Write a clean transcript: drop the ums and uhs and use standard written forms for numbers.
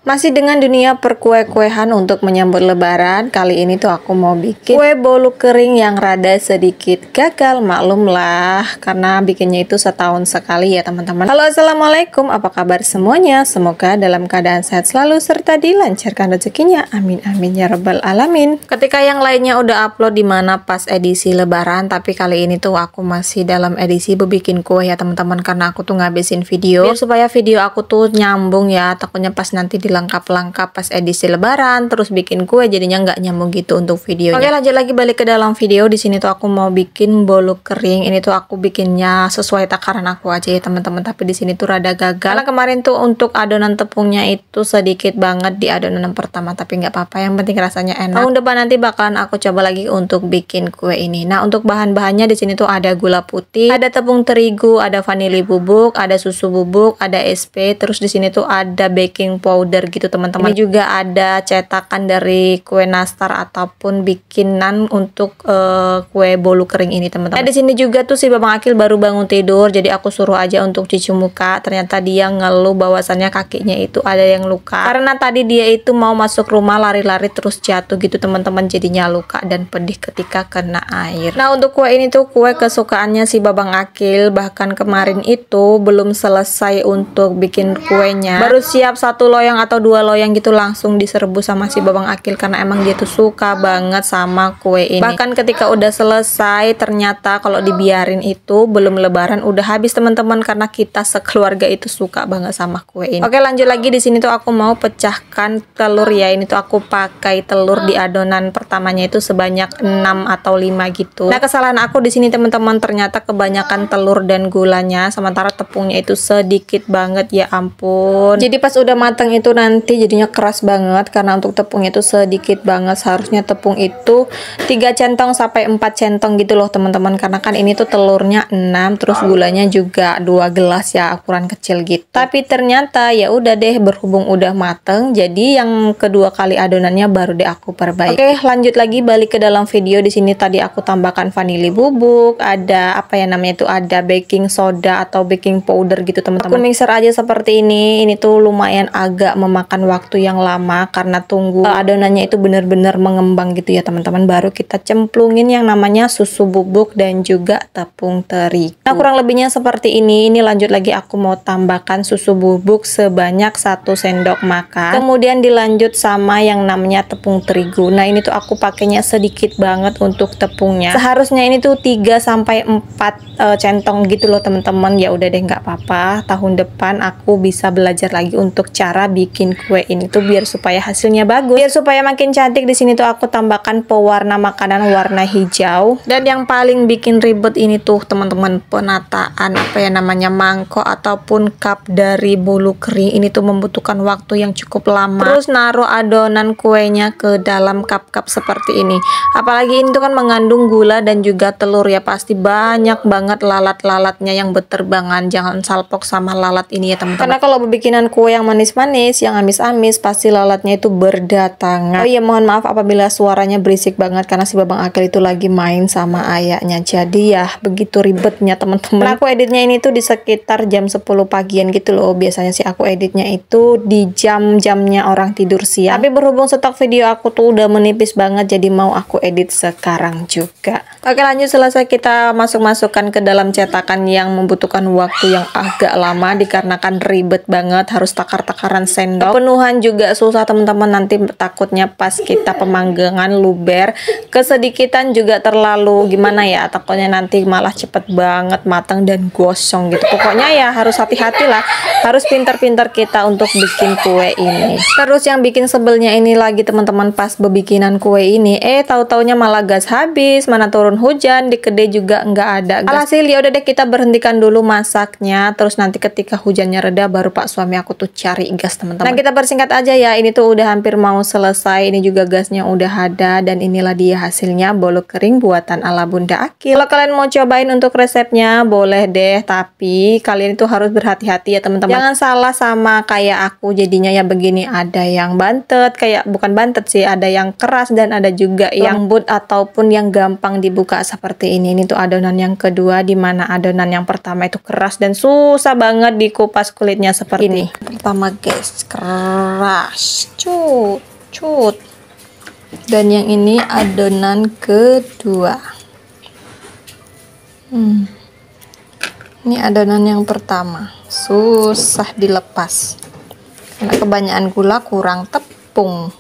Masih dengan dunia perkue-kuehan untuk menyambut lebaran. Kali ini tuh aku mau bikin kue bolu kering yang rada sedikit gagal, maklum lah, karena bikinnya itu setahun sekali ya teman-teman. Halo, assalamualaikum, apa kabar semuanya? Semoga dalam keadaan sehat selalu serta dilancarkan rezekinya, amin amin ya rabbal alamin. Ketika yang lainnya udah upload dimana pas edisi lebaran, tapi kali ini tuh aku masih dalam edisi bikin kue ya teman-teman, karena aku tuh ngabisin video biar supaya video aku tuh nyambung ya, takutnya pas nanti lengkap-lengkap pas edisi lebaran terus bikin kue jadinya nggak nyambung gitu untuk videonya. Oke, lanjut lagi balik ke dalam video. Di sini tuh aku mau bikin bolu kering. Ini tuh aku bikinnya sesuai takaran aku aja ya teman-teman, tapi di sini tuh rada gagal karena kemarin tuh untuk adonan tepungnya itu sedikit banget di adonan yang pertama, tapi nggak apa-apa, yang penting rasanya enak. Tahun depan nanti bakalan aku coba lagi untuk bikin kue ini. Nah, untuk bahan-bahannya di sini tuh ada gula putih, ada tepung terigu, ada vanili bubuk, ada susu bubuk, ada SP, terus di sini tuh ada baking powder gitu teman-teman. Ini juga ada cetakan dari kue nastar ataupun bikinan untuk kue bolu kering ini teman-teman. Nah, di sini juga tuh si Babang Akil baru bangun tidur, jadi aku suruh aja untuk cuci muka. Ternyata dia ngeluh bahwasannya kakinya itu ada yang luka karena tadi dia itu mau masuk rumah lari-lari terus jatuh gitu teman-teman, jadinya luka dan pedih ketika kena air. Nah, untuk kue ini tuh kue kesukaannya si Babang Akil, bahkan kemarin itu belum selesai untuk bikin kuenya, baru siap satu loyang atau dua loyang gitu langsung diserbu sama si Babang Akil karena emang dia tuh suka banget sama kue ini. Bahkan ketika udah selesai ternyata kalau dibiarin itu belum lebaran udah habis teman-teman, karena kita sekeluarga itu suka banget sama kue ini. Oke, lanjut lagi. Di sini tuh aku mau pecahkan telur ya. Ini tuh aku pakai telur di adonan pertamanya itu sebanyak 6 atau 5 gitu. Nah, kesalahan aku di sini teman-teman, ternyata kebanyakan telur dan gulanya sementara tepungnya itu sedikit banget, ya ampun. Jadi pas udah matang itu nanti jadinya keras banget karena untuk tepungnya itu sedikit banget. Seharusnya tepung itu 3 centong sampai 4 centong gitu loh teman-teman, karena kan ini tuh telurnya 6 terus gulanya juga 2 gelas ya, ukuran kecil gitu. Tapi ternyata ya udah deh, berhubung udah mateng jadi yang kedua kali adonannya baru deh aku perbaiki. Oke, lanjut lagi balik ke dalam video. Di sini tadi aku tambahkan vanili bubuk, ada apa ya namanya itu, ada baking soda atau baking powder gitu teman-teman. Aku mixer aja seperti ini. Ini tuh lumayan agak memakan waktu yang lama karena tunggu adonannya itu benar-benar mengembang gitu ya teman-teman, baru kita cemplungin yang namanya susu bubuk dan juga tepung terigu. Nah, kurang lebihnya seperti ini. Ini lanjut lagi aku mau tambahkan susu bubuk sebanyak 1 sendok makan, kemudian dilanjut sama yang namanya tepung terigu. Nah, ini tuh aku pakainya sedikit banget untuk tepungnya, seharusnya ini tuh 3 sampai 4 centong gitu loh teman-teman. Ya udah deh, nggak apa-apa, tahun depan aku bisa belajar lagi untuk cara bikin kue ini tuh biar supaya hasilnya bagus, biar supaya makin cantik. Di sini tuh aku tambahkan pewarna makanan warna hijau. Dan yang paling bikin ribet ini tuh teman-teman, penataan apa ya namanya, mangkok ataupun cup dari bolu kering ini tuh membutuhkan waktu yang cukup lama. Terus naruh adonan kuenya ke dalam cup-cup seperti ini, apalagi ini tuh kan mengandung gula dan juga telur ya, pasti banyak banget lalat-lalatnya yang berterbangan. Jangan salpok sama lalat ini ya teman-teman, karena kalau bikinan kue yang manis-manis, yang amis-amis, pasti lalatnya itu berdatangan. Oh iya, mohon maaf apabila suaranya berisik banget karena si Babang Akil itu lagi main sama ayahnya. Jadi ya begitu ribetnya teman-teman. Nah, aku editnya ini tuh di sekitar jam 10 pagian gitu loh. Biasanya sih aku editnya itu di jam-jamnya orang tidur siang, tapi berhubung stok video aku tuh udah menipis banget, jadi mau aku edit sekarang juga. Oke, lanjut. Selesai kita masukkan ke dalam cetakan yang membutuhkan waktu yang agak lama dikarenakan ribet banget, harus takar-takaran sendok. Penuhan juga susah teman-teman, nanti takutnya pas kita pemanggangan luber, kesedikitan juga terlalu gimana ya, takutnya nanti malah cepet banget matang dan gosong gitu. Pokoknya ya harus hati-hati lah, harus pintar-pintar kita untuk bikin kue ini. Terus yang bikin sebelnya ini lagi teman-teman, pas bebikinan kue ini tahu-taunya malah gas habis, mana turun hujan, di kedai juga nggak ada gas. Alhasil ya udah deh, kita berhentikan dulu masaknya, terus nanti ketika hujannya reda baru pak suami aku tuh cari gas teman-teman. Nah, kita persingkat aja ya, ini tuh udah hampir mau selesai, ini juga gasnya udah ada, dan inilah dia hasilnya bolu kering buatan ala Bunda Akil. Kalau kalian mau cobain untuk resepnya boleh deh, tapi kalian itu harus berhati-hati ya teman-teman, jangan salah sama kayak aku jadinya ya begini, ada yang bantet, kayak bukan bantet sih, ada yang keras dan ada juga yang lembut ataupun yang gampang dibuka seperti ini. Ini tuh adonan yang kedua, dimana adonan yang pertama itu keras dan susah banget dikupas kulitnya seperti ini. Pertama guys, keras, cut cut. Dan yang ini adonan kedua. Ini adonan yang pertama, susah dilepas karena kebanyakan gula kurang tepung.